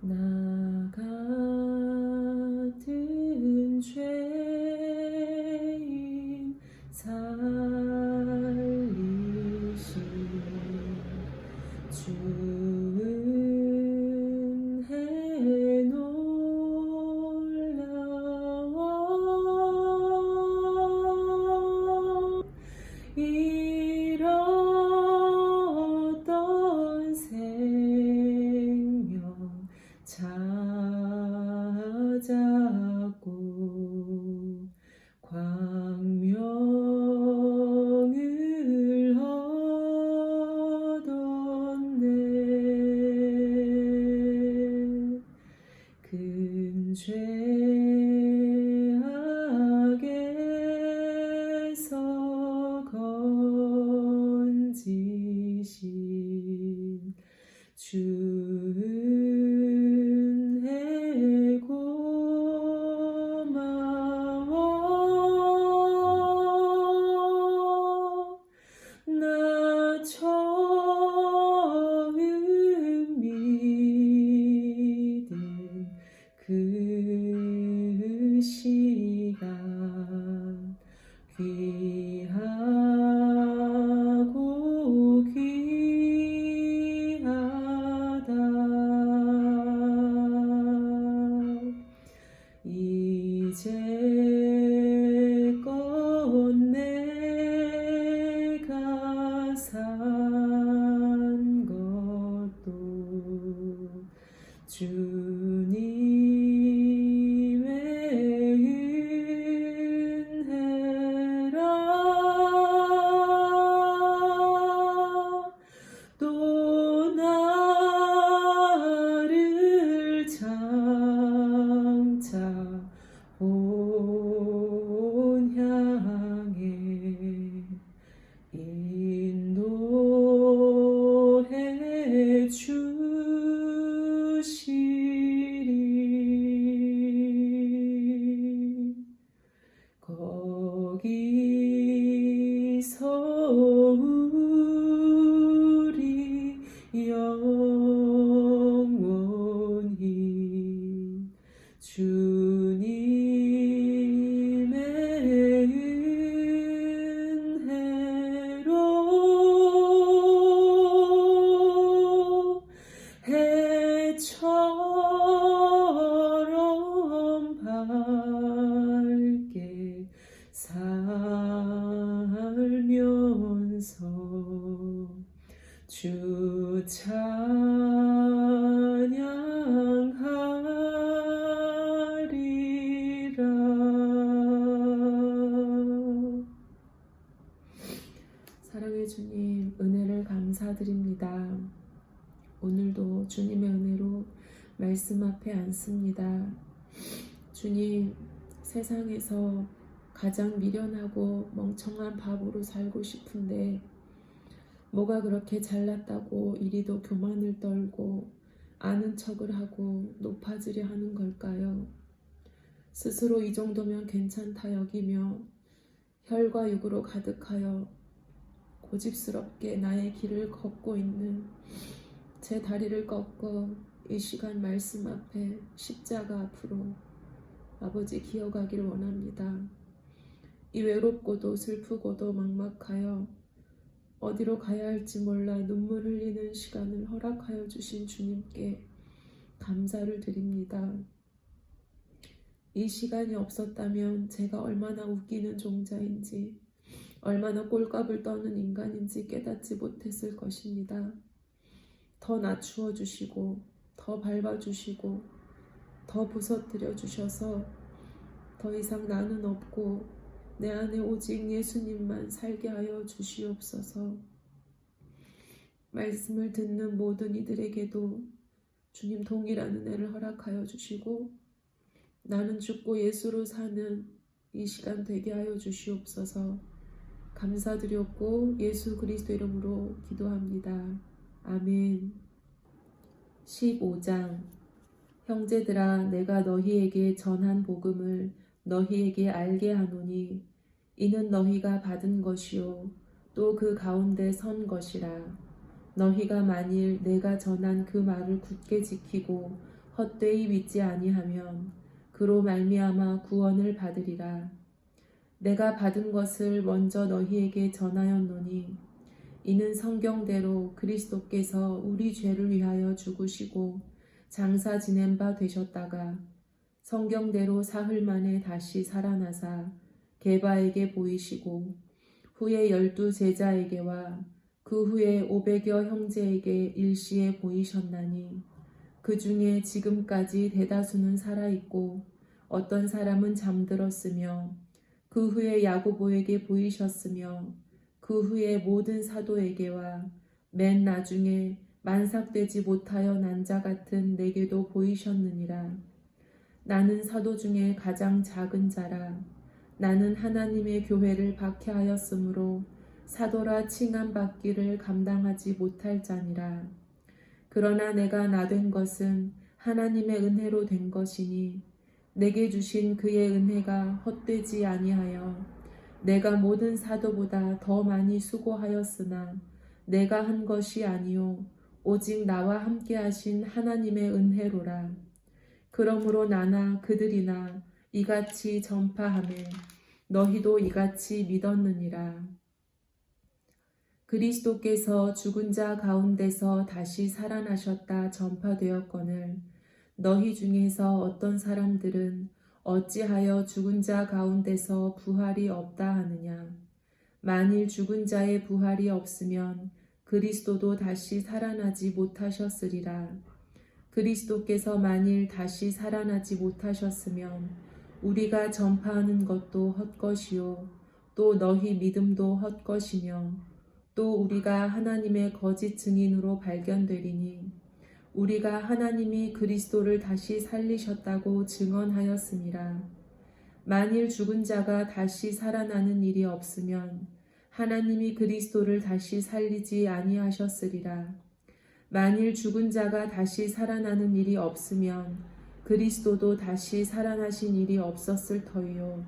나 같은 죄인 살리신 주은혜 놀라워 잃었던 생명 찾았고 광명을 얻었네. 큰 죄악에서 건지신 주은혜 고마워. 나 처음 믿은 그 시간 귀하고 귀하다. 이제껏 내가 산 것도 주님의 은혜라. 또 나를 장차 본향에 인도해 주시리. 거기서 우리 영원히 주님의 은혜로 해처럼 밝게 살면서 주 찬양하리라. 사랑의 주님, 은혜를 감사드립니다. 오늘도 주님의 은혜로 말씀 앞에 앉습니다. 주님, 세상에서 가장 미련하고 멍청한 바보로 살고 싶은데 뭐가 그렇게 잘났다고 이리도 교만을 떨고 아는 척을 하고 높아지려 하는 걸까요? 스스로 이 정도면 괜찮다 여기며 혈과 육으로 가득하여 고집스럽게 나의 길을 걷고 있는 제 다리를 꺾어 이 시간 말씀 앞에 십자가 앞으로 아버지 기어가길 원합니다. 이 외롭고도 슬프고도 막막하여 어디로 가야 할지 몰라 눈물 흘리는 시간을 허락하여 주신 주님께 감사를 드립니다. 이 시간이 없었다면 제가 얼마나 웃기는 종자인지, 얼마나 꼴값을 떠는 인간인지 깨닫지 못했을 것입니다. 더 낮추어 주시고, 더 밟아 주시고, 더 부서뜨려 주셔서 더 이상 나는 없고 내 안에 오직 예수님만 살게 하여 주시옵소서. 말씀을 듣는 모든 이들에게도 주님 동일한 은혜를 허락하여 주시고 나는 죽고 예수로 사는 이 시간 되게 하여 주시옵소서. 감사드렸고 예수 그리스도 이름으로 기도합니다. 아멘. 15장. 형제들아, 내가 너희에게 전한 복음을 너희에게 알게 하노니 이는 너희가 받은 것이요 또 그 가운데 선 것이라. 너희가 만일 내가 전한 그 말을 굳게 지키고 헛되이 믿지 아니하면 그로 말미암아 구원을 받으리라. 내가 받은 것을 먼저 너희에게 전하였노니 이는 성경대로 그리스도께서 우리 죄를 위하여 죽으시고 장사 지낸 바 되셨다가 성경대로 사흘 만에 다시 살아나사 게바에게 보이시고 후에 12 제자에게와 그 후에 500여 형제에게 일시에 보이셨나니 그 중에 지금까지 대다수는 살아있고 어떤 사람은 잠들었으며 그 후에 야고보에게 보이셨으며 그 후에 모든 사도에게와 맨 나중에 만삭되지 못하여 난 자 같은 내게도 보이셨느니라. 나는 사도 중에 가장 작은 자라. 나는 하나님의 교회를 박해하였으므로 사도라 칭함받기를 감당하지 못할 자니라. 그러나 내가 나된 것은 하나님의 은혜로 된 것이니 내게 주신 그의 은혜가 헛되지 아니하여 내가 모든 사도보다 더 많이 수고하였으나 내가 한 것이 아니요 오직 나와 함께 하신 하나님의 은혜로라. 그러므로 나나 그들이나 이같이 전파하매 너희도 이같이 믿었느니라. 그리스도께서 죽은 자 가운데서 다시 살아나셨다 전파되었거늘 너희 중에서 어떤 사람들은 어찌하여 죽은 자 가운데서 부활이 없다 하느냐. 만일 죽은 자의 부활이 없으면 그리스도도 다시 살아나지 못하셨으리라. 그리스도께서 만일 다시 살아나지 못하셨으면 우리가 전파하는 것도 헛것이요 또 너희 믿음도 헛것이며 또 우리가 하나님의 거짓 증인으로 발견되리니 우리가 하나님이 그리스도를 다시 살리셨다고 증언하였음이라. 만일 죽은 자가 다시 살아나는 일이 없으면 하나님이 그리스도를 다시 살리지 아니하셨으리라. 만일 죽은 자가 다시 살아나는 일이 없으면 그리스도도 다시 살아나신 일이 없었을 터이요.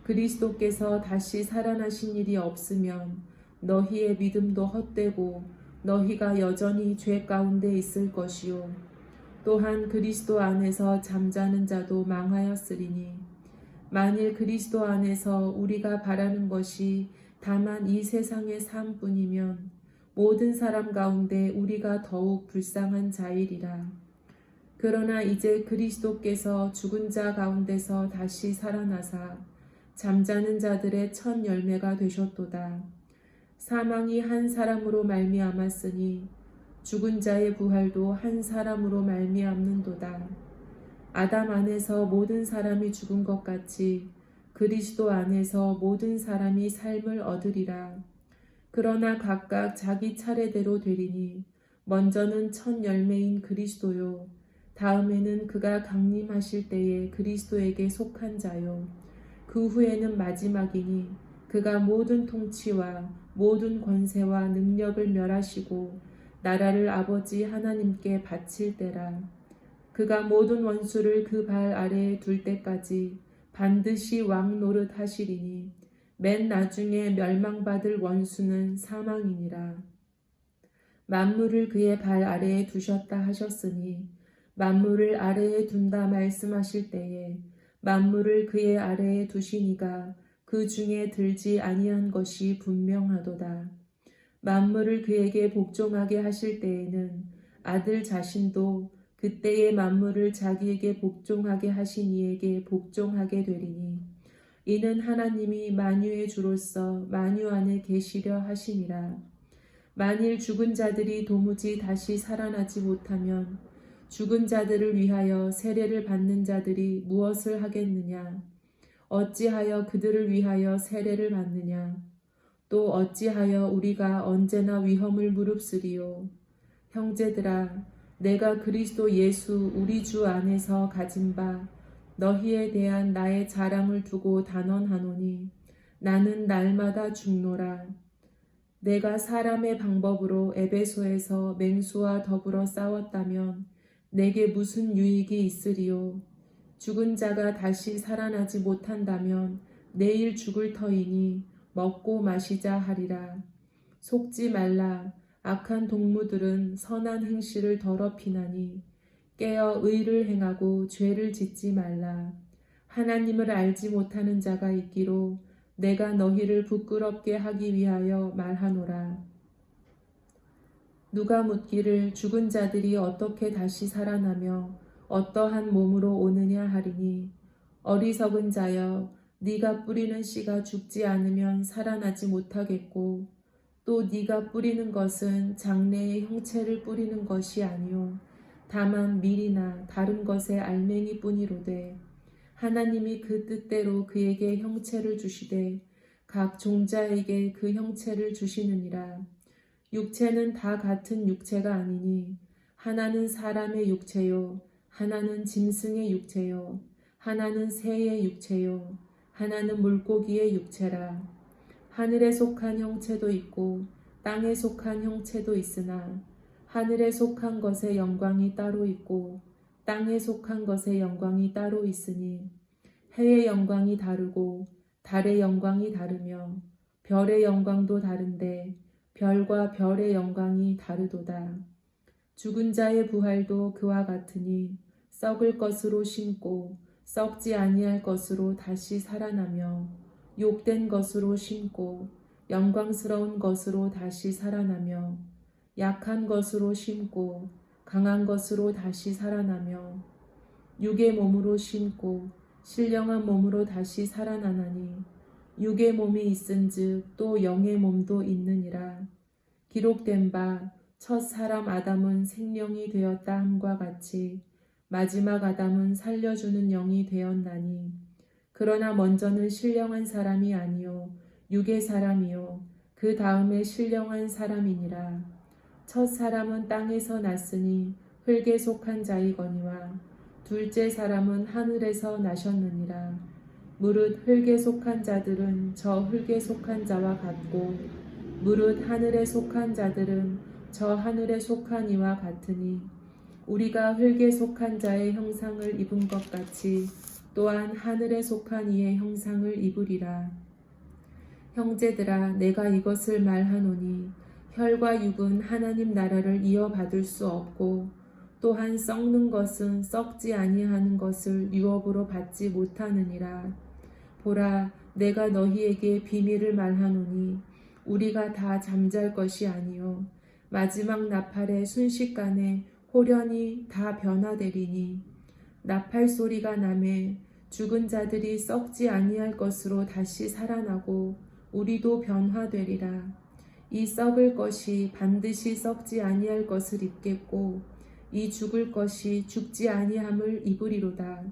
그리스도께서 다시 살아나신 일이 없으면 너희의 믿음도 헛되고 너희가 여전히 죄 가운데 있을 것이요. 또한 그리스도 안에서 잠자는 자도 망하였으리니 만일 그리스도 안에서 우리가 바라는 것이 다만 이 세상의 삶뿐이면 모든 사람 가운데 우리가 더욱 불쌍한 자이리라. 그러나 이제 그리스도께서 죽은 자 가운데서 다시 살아나사 잠자는 자들의 첫 열매가 되셨도다. 사망이 한 사람으로 말미암았으니 죽은 자의 부활도 한 사람으로 말미암는도다. 아담 안에서 모든 사람이 죽은 것 같이 그리스도 안에서 모든 사람이 삶을 얻으리라. 그러나 각각 자기 차례대로 되리니 먼저는 첫 열매인 그리스도요 다음에는 그가 강림하실 때에 그리스도에게 속한 자요 그 후에는 마지막이니 그가 모든 통치와 모든 권세와 능력을 멸하시고 나라를 아버지 하나님께 바칠 때라. 그가 모든 원수를 그 발 아래에 둘 때까지 반드시 왕 노릇 하시리니 맨 나중에 멸망받을 원수는 사망이니라. 만물을 그의 발 아래에 두셨다 하셨으니 만물을 아래에 둔다 말씀하실 때에 만물을 그의 아래에 두시니가 그 중에 들지 아니한 것이 분명하도다. 만물을 그에게 복종하게 하실 때에는 아들 자신도 그때의 만물을 자기에게 복종하게 하신 이에게 복종하게 되리니 이는 하나님이 만유의 주로서 만유 안에 계시려 하심이라. 만일 죽은 자들이 도무지 다시 살아나지 못하면 죽은 자들을 위하여 세례를 받는 자들이 무엇을 하겠느냐? 어찌하여 그들을 위하여 세례를 받느냐? 또 어찌하여 우리가 언제나 위험을 무릅쓰리요? 형제들아, 내가 그리스도 예수 우리 주 안에서 가진 바 너희에 대한 나의 자랑을 두고 단언하노니 나는 날마다 죽노라. 내가 사람의 방법으로 에베소에서 맹수와 더불어 싸웠다면 내게 무슨 유익이 있으리요? 죽은 자가 다시 살아나지 못한다면 내일 죽을 터이니 먹고 마시자 하리라. 속지 말라. 악한 동무들은 선한 행실을 더럽히나니 깨어 의를 행하고 죄를 짓지 말라. 하나님을 알지 못하는 자가 있기로 내가 너희를 부끄럽게 하기 위하여 말하노라. 누가 묻기를 죽은 자들이 어떻게 다시 살아나며 어떠한 몸으로 오느냐 하리니, 어리석은 자여, 네가 뿌리는 씨가 죽지 않으면 살아나지 못하겠고, 또 네가 뿌리는 것은 장래의 형체를 뿌리는 것이 아니요 다만 밀이나 다른 것의 알맹이 뿐이로되, 하나님이 그 뜻대로 그에게 형체를 주시되 각 종자에게 그 형체를 주시느니라. 육체는 다 같은 육체가 아니니 하나는 사람의 육체요, 하나는 짐승의 육체요, 하나는 새의 육체요, 하나는 물고기의 육체라. 하늘에 속한 형체도 있고 땅에 속한 형체도 있으나 하늘에 속한 것의 영광이 따로 있고 땅에 속한 것의 영광이 따로 있으니, 해의 영광이 다르고 달의 영광이 다르며 별의 영광도 다른데 별과 별의 영광이 다르도다. 죽은 자의 부활도 그와 같으니 썩을 것으로 심고 썩지 아니할 것으로 다시 살아나며, 욕된 것으로 심고 영광스러운 것으로 다시 살아나며, 약한 것으로 심고 강한 것으로 다시 살아나며, 육의 몸으로 심고 신령한 몸으로 다시 살아나나니, 육의 몸이 있은즉 또 영의 몸도 있느니라. 기록된 바 첫 사람 아담은 생명이 되었다 함과 같이 마지막 아담은 살려주는 영이 되었나니, 그러나 먼저는 신령한 사람이 아니요 육의 사람이요 그 다음에 신령한 사람이니라. 첫 사람은 땅에서 났으니 흙에 속한 자이거니와 둘째 사람은 하늘에서 나셨느니라. 무릇 흙에 속한 자들은 저 흙에 속한 자와 같고 무릇 하늘에 속한 자들은 저 하늘에 속한 이와 같으니, 우리가 흙에 속한 자의 형상을 입은 것 같이 또한 하늘에 속한 이의 형상을 입으리라. 형제들아, 내가 이것을 말하노니 혈과 육은 하나님 나라를 이어받을 수 없고, 또한 썩는 것은 썩지 아니하는 것을 유업으로 받지 못하느니라. 보라, 내가 너희에게 비밀을 말하노니 우리가 다 잠잘 것이 아니요 마지막 나팔의 순식간에 홀연히 다 변화되리니, 나팔 소리가 나매 죽은 자들이 썩지 아니할 것으로 다시 살아나고 우리도 변화되리라. 이 썩을 것이 반드시 썩지 아니할 것을 입겠고 이 죽을 것이 죽지 아니함을 입으리로다.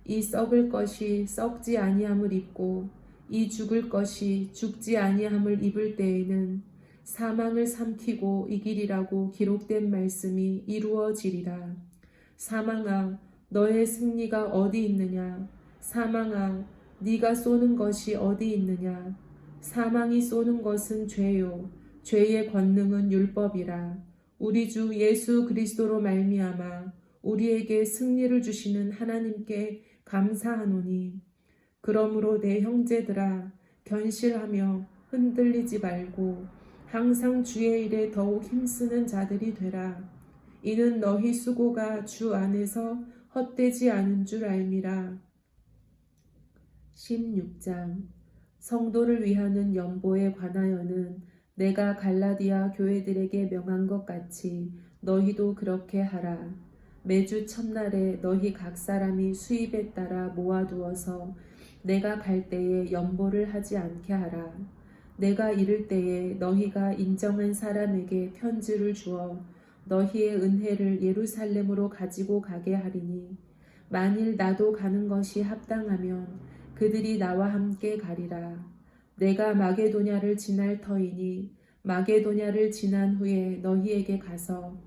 이 썩을 것이 썩지 아니함을 입고 이 죽을 것이 죽지 아니함을 입을 때에는 사망을 삼키고 이기리라고 기록된 말씀이 이루어지리라. 사망아, 너의 승리가 어디 있느냐? 사망아, 네가 쏘는 것이 어디 있느냐? 사망이 쏘는 것은 죄요, 죄의 권능은 율법이라. 우리 주 예수 그리스도로 말미암아 우리에게 승리를 주시는 하나님께 감사하노니, 그러므로 내 형제들아, 견실하며 흔들리지 말고 항상 주의 일에 더욱 힘쓰는 자들이 되라. 이는 너희 수고가 주 안에서 헛되지 않은 줄 알미라. 16장. 성도를 위하는 연보에 관하여는 내가 갈라디아 교회들에게 명한 것 같이 너희도 그렇게 하라. 매주 첫날에 너희 각 사람이 수입에 따라 모아두어서 내가 갈 때에 연보를 하지 않게 하라. 내가 이를 때에 너희가 인정한 사람에게 편지를 주어 너희의 은혜를 예루살렘으로 가지고 가게 하리니, 만일 나도 가는 것이 합당하면 그들이 나와 함께 가리라. 내가 마게도냐를 지날 터이니 마게도냐를 지난 후에 너희에게 가서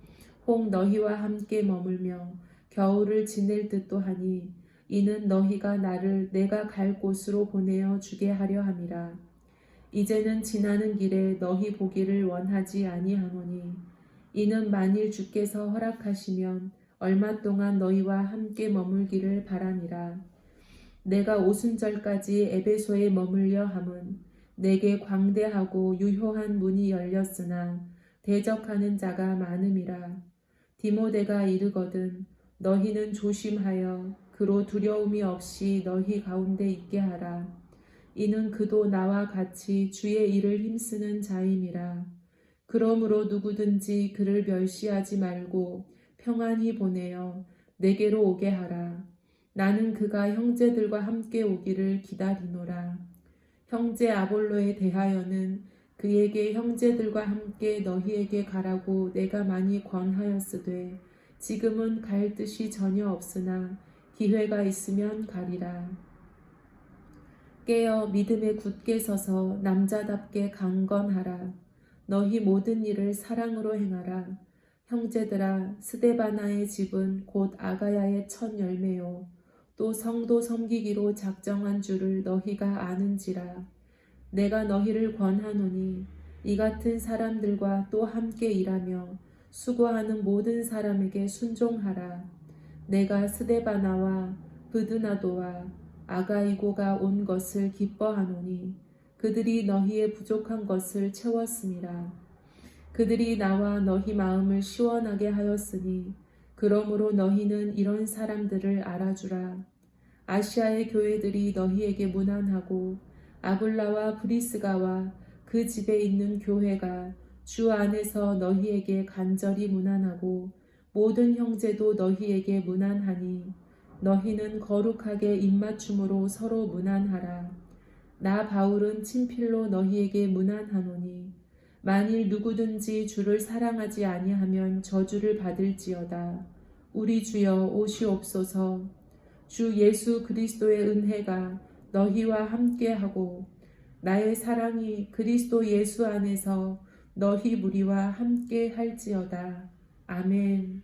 혹 너희와 함께 머물며 겨울을 지낼 듯도 하니, 이는 너희가 나를 내가 갈 곳으로 보내어 주게 하려 함이라. 이제는 지나는 길에 너희 보기를 원하지 아니하노니, 이는 만일 주께서 허락하시면 얼마 동안 너희와 함께 머물기를 바람이라. 내가 오순절까지 에베소에 머물려 함은 내게 광대하고 유효한 문이 열렸으나 대적하는 자가 많음이라. 디모데가 이르거든 너희는 조심하여 그로 두려움이 없이 너희 가운데 있게 하라. 이는 그도 나와 같이 주의 일을 힘쓰는 자임이라. 그러므로 누구든지 그를 멸시하지 말고 평안히 보내어 내게로 오게 하라. 나는 그가 형제들과 함께 오기를 기다리노라. 형제 아볼로에 대하여는 그에게 형제들과 함께 너희에게 가라고 내가 많이 권하였으되 지금은 갈 뜻이 전혀 없으나 기회가 있으면 가리라. 깨어 믿음에 굳게 서서 남자답게 강건하라. 너희 모든 일을 사랑으로 행하라. 형제들아, 스데바나의 집은 곧 아가야의 첫 열매요. 또 성도 섬기기로 작정한 줄을 너희가 아는지라. 내가 너희를 권하노니 이 같은 사람들과 또 함께 일하며 수고하는 모든 사람에게 순종하라. 내가 스데바나와 브드나도와 아가이고가 온 것을 기뻐하노니 그들이 너희의 부족한 것을 채웠음이라. 그들이 나와 너희 마음을 시원하게 하였으니 그러므로 너희는 이런 사람들을 알아주라. 아시아의 교회들이 너희에게 문안하고 아굴라와 브리스가와 그 집에 있는 교회가 주 안에서 너희에게 간절히 문안하고 모든 형제도 너희에게 문안하니 너희는 거룩하게 입맞춤으로 서로 문안하라. 나 바울은 친필로 너희에게 문안하노니 만일 누구든지 주를 사랑하지 아니하면 저주를 받을지어다. 우리 주여 오시옵소서. 주 예수 그리스도의 은혜가 너희와 함께하고 나의 사랑이 그리스도 예수 안에서 너희 무리와 함께 할지어다. 아멘.